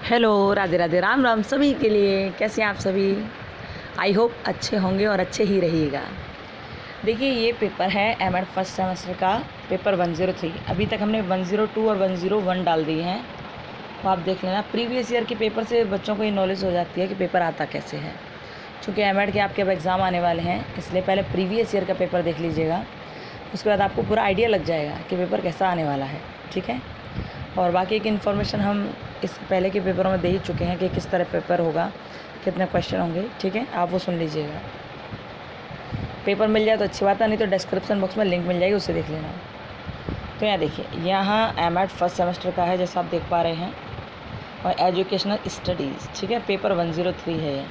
Hello, Radhe Radhe, Ram Ram सभी के लिए। कैसे हैं आप सभी? आई होप अच्छे होंगे और अच्छे ही रहिएगा। देखिए, ये पेपर है एमएड फर्स्ट सेमेस्टर का पेपर 103। अभी तक हमने 102 और 101 डाल दिए हैं, तो आप देख लेना। प्रीवियस ईयर के पेपर से बच्चों को ये नॉलेज हो जाती है कि पेपर आता कैसे है। चूँकि एमएड के आपके अब एग्ज़ाम आने वाले हैं, इसलिए पहले प्रीवियस ईयर का पेपर देख लीजिएगा। उसके बाद आपको पूरा आइडिया लग जाएगा कि पेपर कैसा आने वाला है। ठीक है, और बाकी की इन्फॉर्मेशन हम इस पहले के पेपरों में दे ही चुके हैं कि किस तरह पेपर होगा, कितने क्वेश्चन होंगे। ठीक है, आप वो सुन लीजिएगा। पेपर मिल जाए तो अच्छी बात है, नहीं तो डिस्क्रिप्शन बॉक्स में लिंक मिल जाएगी, उससे देख लेना। तो यहाँ देखिए, यहाँ एमएड फर्स्ट सेमेस्टर का है जैसा आप देख पा रहे हैं, और एजुकेशनल स्टडीज़। ठीक है, पेपर 103 है ये,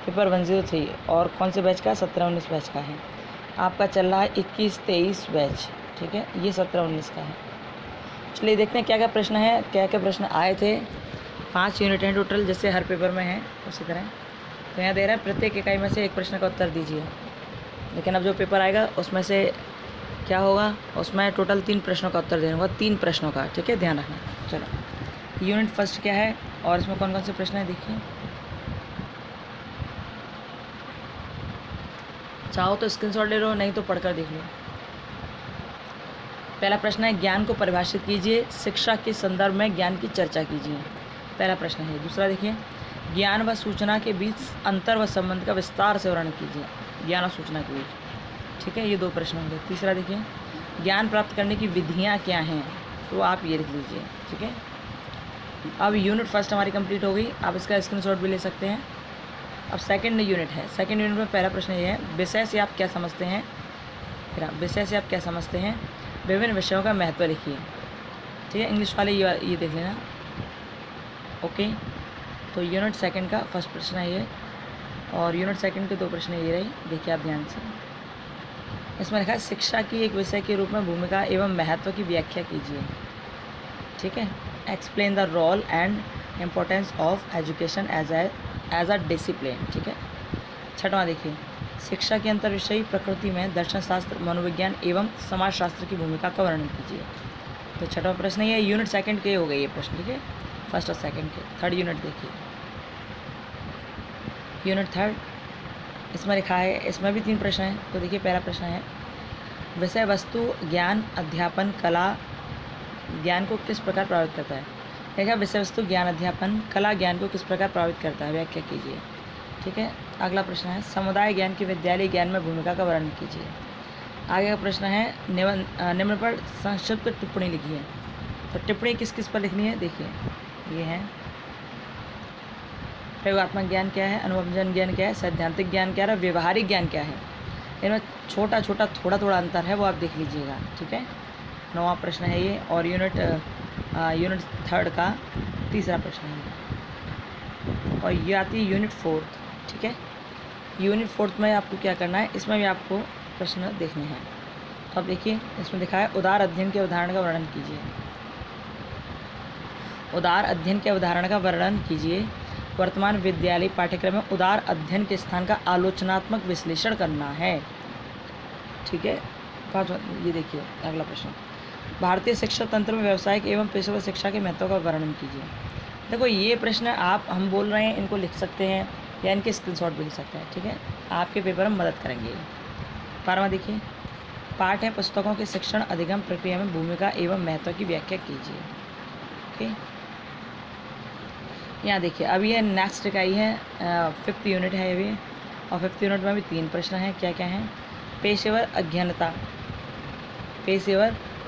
पेपर 103। और कौन से बैच का? 17-19 बैच का है। आपका चल रहा है 21-23 बैच। ठीक है, ये 17-19 का है। चलिए देखते हैं क्या क्या प्रश्न है, क्या क्या प्रश्न आए थे। 5 यूनिट हैं टोटल, जैसे हर पेपर में है उसी तरह। तो यहाँ दे रहा है प्रत्येक इकाई में से एक प्रश्न का उत्तर दीजिए। लेकिन अब जो पेपर आएगा उसमें से क्या होगा, उसमें टोटल 3 प्रश्नों का उत्तर देना होगा, 3 प्रश्नों का। ठीक है, ध्यान रखना। चलो, यूनिट फर्स्ट क्या है और इसमें कौन कौन से प्रश्न हैं देखिए। चाहो तो स्क्रीनशॉट ले लो, नहीं तो पढ़कर देख लो। पहला प्रश्न है, ज्ञान को परिभाषित कीजिए, शिक्षा के संदर्भ में ज्ञान की चर्चा कीजिए। पहला प्रश्न है। दूसरा देखिए, ज्ञान व सूचना के बीच अंतर व संबंध का विस्तार से वर्णन कीजिए। ज्ञान और सूचना के बीच। ठीक है, ये 2 प्रश्न होंगे। तीसरा देखिए, ज्ञान प्राप्त करने की विधियाँ क्या हैं, तो आप ये लिख लीजिए। ठीक है, अब यूनिट फर्स्ट हमारी कंप्लीट हो गई, आप इसका स्क्रीनशॉट भी ले सकते हैं। अब सेकेंड यूनिट है। सेकेंड यूनिट में पहला प्रश्न ये है, विषय से आप क्या समझते हैं। विषय से आप क्या समझते हैं, विभिन्न विषयों का महत्व लिखिए। ठीक है, इंग्लिश वाले ये देख लेना। ओके, तो यूनिट सेकंड का फर्स्ट प्रश्न है ये, और यूनिट सेकंड के 2 प्रश्न ये रही। देखिए आप ध्यान से, इसमें लिखा है, शिक्षा की एक विषय के रूप में भूमिका एवं महत्व की व्याख्या कीजिए। ठीक है, explain the role and importance of education as a discipline. ठीक है, छठवां देखिए, शिक्षा के अंतर विषयी प्रकृति में दर्शन शास्त्र, मनोविज्ञान एवं समाजशास्त्र की भूमिका का वर्णन कीजिए। तो छठवां प्रश्न ये यूनिट सेकंड के हो गए ये प्रश्न। ठीक है, फर्स्ट और सेकंड के। थर्ड यूनिट देखिए, यूनिट थर्ड, इसमें लिखा है, इसमें भी 3 प्रश्न हैं। तो देखिए, पहला प्रश्न है, विषय वस्तु ज्ञान अध्यापन कला ज्ञान को किस प्रकार प्रभावित करता है। देखा, विषय वस्तु ज्ञान अध्यापन कला ज्ञान को किस प्रकार प्रभावित करता है, व्याख्या कीजिए। ठीक है, अगला प्रश्न है, समुदाय ज्ञान की विद्यालय ज्ञान में भूमिका का वर्णन कीजिए। आगे का प्रश्न है, निम्न पर संक्षिप्त टिप्पणी लिखिए। तो टिप्पणी किस किस पर लिखनी है देखिए, ये है, प्रयोगात्मक ज्ञान क्या है, अनुभवजन्य ज्ञान क्या है, सैद्धांतिक ज्ञान क्या है, व्यवहारिक ज्ञान क्या है। इनमें छोटा छोटा थोड़ा थोड़ा अंतर है, वो आप देख लीजिएगा। ठीक है, 9वां प्रश्न है ये, और यूनिट थर्ड का तीसरा प्रश्न है, और ये आती है यूनिट फोर्थ। ठीक है, यूनिट फोर्थ में आपको क्या करना है, इसमें भी आपको प्रश्न देखने हैं। तो अब देखिए, इसमें दिखा है, उदार अध्ययन के उदाहरण का वर्णन कीजिए। उदार अध्ययन के उदाहरण का वर्णन कीजिए। वर्तमान विद्यालय पाठ्यक्रम में उदार अध्ययन के स्थान का आलोचनात्मक विश्लेषण करना है। ठीक है, ये देखिए अगला प्रश्न, भारतीय शिक्षा तंत्र में व्यावसायिक एवं पेशेवर शिक्षा के महत्व का वर्णन कीजिए। देखो, ये प्रश्न आप हम बोल रहे हैं, इनको लिख सकते हैं या इनके स्क्रीनशॉट भी लिख सकते हैं। ठीक है, आपके पेपर में मदद करेंगे। 12वां देखिए, पाठ है पुस्तकों के शिक्षण अधिगम प्रक्रिया में भूमिका एवं महत्व की व्याख्या कीजिए। ओके, यहाँ देखिए, अब ये नेक्स्ट इकाई है, 5th यूनिट है ये भी, और 5th यूनिट में भी 3 प्रश्न हैं। क्या क्या हैं, पेशेवर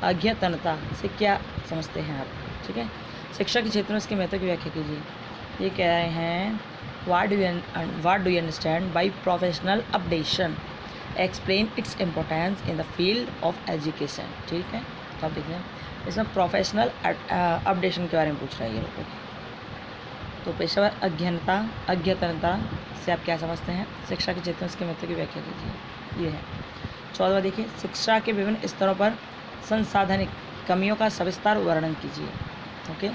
अध्येतनता से क्या समझते हैं आप। ठीक है, शिक्षा के क्षेत्र में इसके महत्व की व्याख्या कीजिए। ये कह रहे हैं, what do you understand by professional updation, explain its importance in the field of education. ठीक है, तो आप देख लें, इसमें प्रोफेशनल अपडेशन के बारे में पूछ रहा है ये लोग। तो पेशेवर अध्येतनता से आप क्या समझते हैं, शिक्षा के क्षेत्र में इसके महत्व की व्याख्या कीजिए। ये है। 14वां देखिए, शिक्षा के विभिन्न स्तरों पर संसाधनिक कमियों का सविस्तार वर्णन कीजिए। ओके,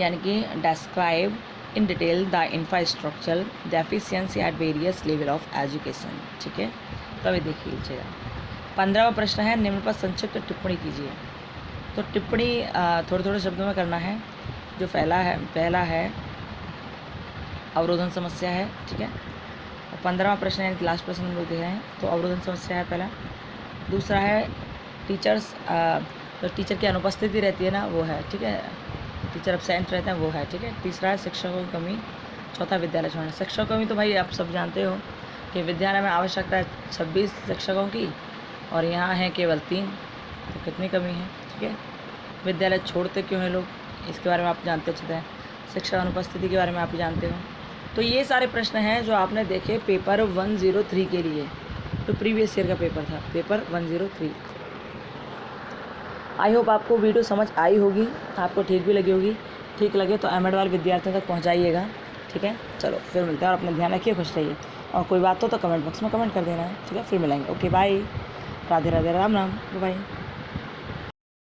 यानी कि describe in detail the infrastructure deficiency at various level of education. ठीक है, तभी देख लीजिएगा। 15वां प्रश्न है, निम्न पर संक्षिप्त टिप्पणी कीजिए। तो टिप्पणी थोड़े थोड़े शब्दों में करना है। जो पहला है अवरोधन समस्या है, ठीक है। और 15वां प्रश्न यानी कि लास्ट प्रश्न हम लोग देख रहे हैं, तो अवरोधन समस्या है पहला। दूसरा है टीचर्स, तो टीचर की अनुपस्थिति रहती है ना, वो है, ठीक है, टीचर अपसेंट रहते हैं, वो है, ठीक है। तीसरा है शिक्षकों की कमी। चौथा विद्यालय छोड़ना। शिक्षकों की कमी तो भाई आप सब जानते हो कि विद्यालय में आवश्यकता है 26 शिक्षकों की और यहाँ है केवल 3, तो कितनी कमी है, ठीक है। विद्यालय छोड़ते क्यों हैं लोग, इसके बारे में आप जानते चलते हैं। शिक्षक अनुपस्थिति के बारे में आप जानते हो। तो ये सारे प्रश्न हैं जो आपने देखे पेपर 103 के लिए, जो प्रीवियस ईयर का पेपर था, पेपर 103। आई होप आपको वीडियो समझ आई होगी, आपको ठीक भी लगी होगी। ठीक लगे तो एमएड वाले विद्यार्थियों तक पहुंचाइएगा, ठीक है। चलो फिर मिलते हैं और अपना ध्यान रखिए, खुश रहिए, और कोई बात हो तो कमेंट बॉक्स में कमेंट कर देना, ठीक है। फिर मिलेंगे, okay bye, Radhe Radhe, Ram Ram, bye.